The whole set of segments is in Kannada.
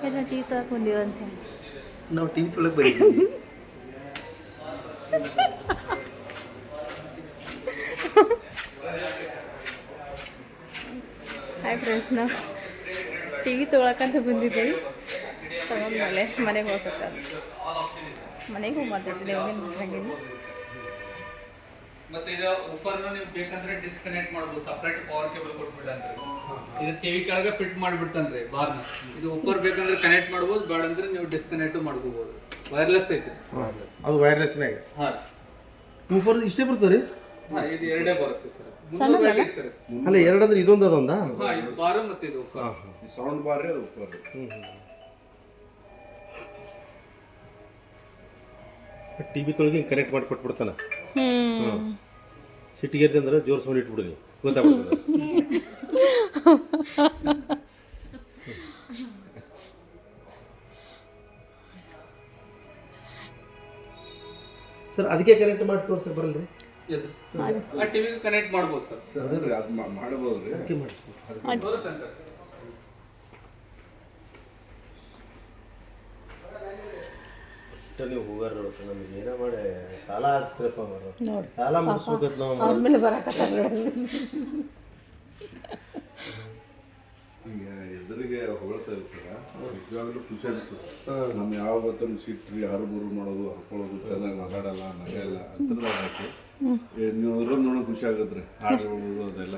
ಎಲ್ಲ ಟೀ ತೊಳಕ್ಕೆ ಬಂದೀವಂತೆ. ನಾವು ಟಿ ವಿ ತೊಳಕ್ಕೆ ಬಂದಿದ್ದೀವಿ. ಹಾಯ್ ಫ್ರೆಂಡ್ಸ್, ನಾವು ಟಿ ವಿ ತೊಗೊಳಕ್ಕಂತ ಬಂದಿದ್ದೀವಿ. ತಗೊಂಡ್ಮೇಲೆ ಮನೆಗೆ ಹೋಗ್ಸಕ್ಕ ಮನೆಗೆ ಹೋಗಿ ಮಾತಾಡ್ತೀನಿ. ಹೋಗಿ ಮಾತಾಡಿದ್ದೀನಿ. ಮತ್ತೆ ಇದು ಉಪ್ಪರ್ನ ನೀವು ಬೇಕಂದ್ರೆ ಡಿಸ್ಕನೆಕ್ಟ್ ಮಾಡ್ಬೋದು. ಸಪ್ರೇಟ್ ಪವರ್ ಕೇಬಲ್ ಕೊಟ್ಬಿಟ್ಟಂದ್ರೆ ಇದು ಟಿವಿ ಕೆಳಗೆ ಫಿಟ್ ಮಾಡ್ಬಿಡ್ತಾನ್ರಿ ಬಾರ್ನ. ಇದು ಉಪ್ಪರ್ ಬೇಕಂದ್ರೆ ಕನೆಕ್ಟ್ ಮಾಡ್ಬೋದು, ಬೇಡ ಅಂದ್ರೆ ನೀವು ಡಿಸ್ಕನೆಕ್ಟ್ ಮಾಡ್ಕೋಬಹುದು. ವೈರ್ಲೆಸ್ ಐತೆ ಅದು ವೈರ್ಲೆಸ್ನಾಗ. ಹಾ ಮೂಫರ್ ಇಷ್ಟೇ ಬರ್ತದೆ ರೀ? ಹಾ, ಇದು ಎರಡೇ ಬರುತ್ತೆ ಸರ್. ಸರ್ ಅಲ್ಲ, ಎರಡಂದ್ರೆ ಇದೊಂದು ಅದೊಂದಾ? ಹಾ, ಇದು ಬಾರ್ ಮತ್ತೆ ಇದು ಉಪ್ಪರ್. ಸೌಂಡ್ ಬಾರ್ ಅದು ಉಪ್ಪರ್. ಟಿ ವಿ ತೊಳಗೆ ಕನೆಕ್ಟ್ ಮಾಡಿ ಕೊಟ್ಬಿಡ್ತಾನೆ. ಸಿಟ್ಟಿಗೆ ಅಂದ್ರೆ ಜೋರು ಸೌಂಡ್ ಇಟ್ಬಿಡಿ, ಗೊತ್ತಾಗ್ಬಿಡ್ತದೆ. ಸರ್ ಅದಕ್ಕೆ ಕನೆಕ್ಟ್ ಮಾಡಿ ತೋರಿಸಿ ಬರಲ್ರಿ? ಇದು ಆ ಟಿವಿಗೆ ಕನೆಕ್ಟ್ ಮಾಡ್ಬೋದು ಸರ್. ಅದನ್ನ ಅದು ಮಾಡಬಹುದು ರೀ. ಅದಕ್ಕೆ ಮಾಡಿ ತೋರಿಸಿ ಅಂತ. ನೀವು ಹೋಗಾರ ನಮಗೆ ಏನೋ ಮಾಡಿ ಸಾಲ ಹಾಕ್ಸ್ತ್ರಪ್ಪ. ಸಾಲ ಮುಗಿಸ್ಬೇಕಂತ ನಾವು ಅವ್ರ ಮೇಲೆ ಬರಕತ್ತಾರ. ಈಗ ಎದುರಿಗೆ ಹೊಗಳ್ತಾ ಇರ್ತಾರ, ನಿಜವಾಗ್ಲೂ ಖುಷಿ ಅನಿಸುತ್ತೆ. ನಮ್ಮ ಯಾವ ಗೊತ್ತನ್ನು ಸಿಟ್ರಿ ಹರಬುರು ಮಾಡೋದು, ಹರ್ಕೊಳ್ಳೋದು, ಚೆನ್ನಾಗಿ ಮಾತಾಡಲ್ಲ, ನಗೆಲ್ಲ ಅಂತಂದ್ರೆ ಹಾಕಿ ನೀವು ಇರೋದು ನೋಡೋಕೆ ಖುಷಿ ಆಗತ್ರಿ. ಹಾಡು ಹೇಳೋದು ಅದೆಲ್ಲ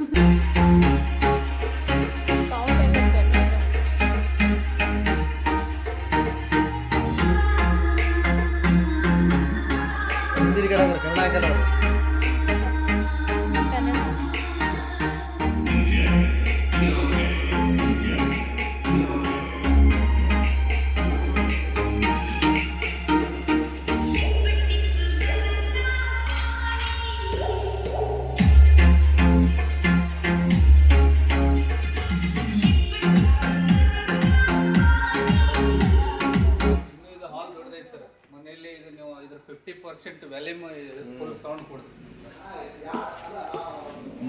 ಹಿಂದಿನ ಕಡೆ ಕನ್ನಡ ಆಗಲ್ಲ. ಮನೆಯಲ್ಲಿ ಇದು ನೀವು ಇದ್ರ 50% ವ್ಯಾಲ್ಯೂಮ್ ಫುಲ್ ಸೌಂಡ್ ಕೊಡ್ತೀವಿ.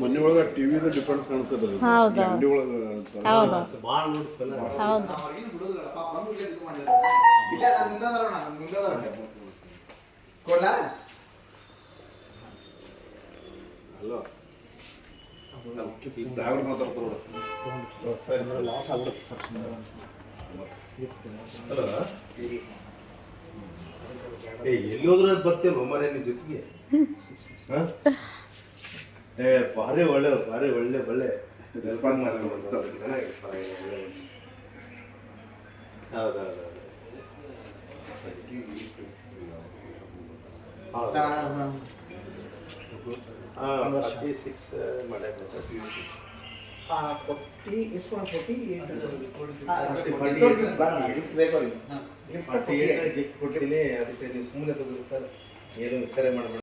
ಮನೆ ಒಳಗೆ ಟಿವಿದು ಡಿಫ್ರೆನ್ಸ್ ಕಾಣಿಸ್ತದೆ. ಅಂಗಡಿ ಒಳಗೆ ಭಾಳ ನೋಡ್ತಲ್ಲ. ಹೌದು. ಅಲ್ಲ ಸಾವಿರ ಮಾತಾಡ್ತಾರ. ಲಾಸ್ ಆಗ್ಬಿಡುತ್ತೆ ಸರ್. ಎಲ್ಲಿ ಹೋದ್ರೆ ಬರ್ತೀವಲ್ಲ ಮರೆ ನಿಮ್ಮ ಜೊತೆಗೆ. ಭಾರಿ ಒಳ್ಳೆ ಒಳ್ಳೆ ರೆಸ್ಪಾನ್ಸ್ ಮಾಡ್ತಾರೆ. ಹೌದೌದು. ಹಾಂ 46 ಮಾಡೇ 40 is 140 ಗಿಫ್ಟ್ ಕೊಡ್ತೀನಿ. ಅದಕ್ಕೆ ನೀವು ಸುಮ್ಮನೆ ತಗೋರಿ ಸರ್, ಏನು ವಿಚಾರ ಮಾಡಬೇಡಿ.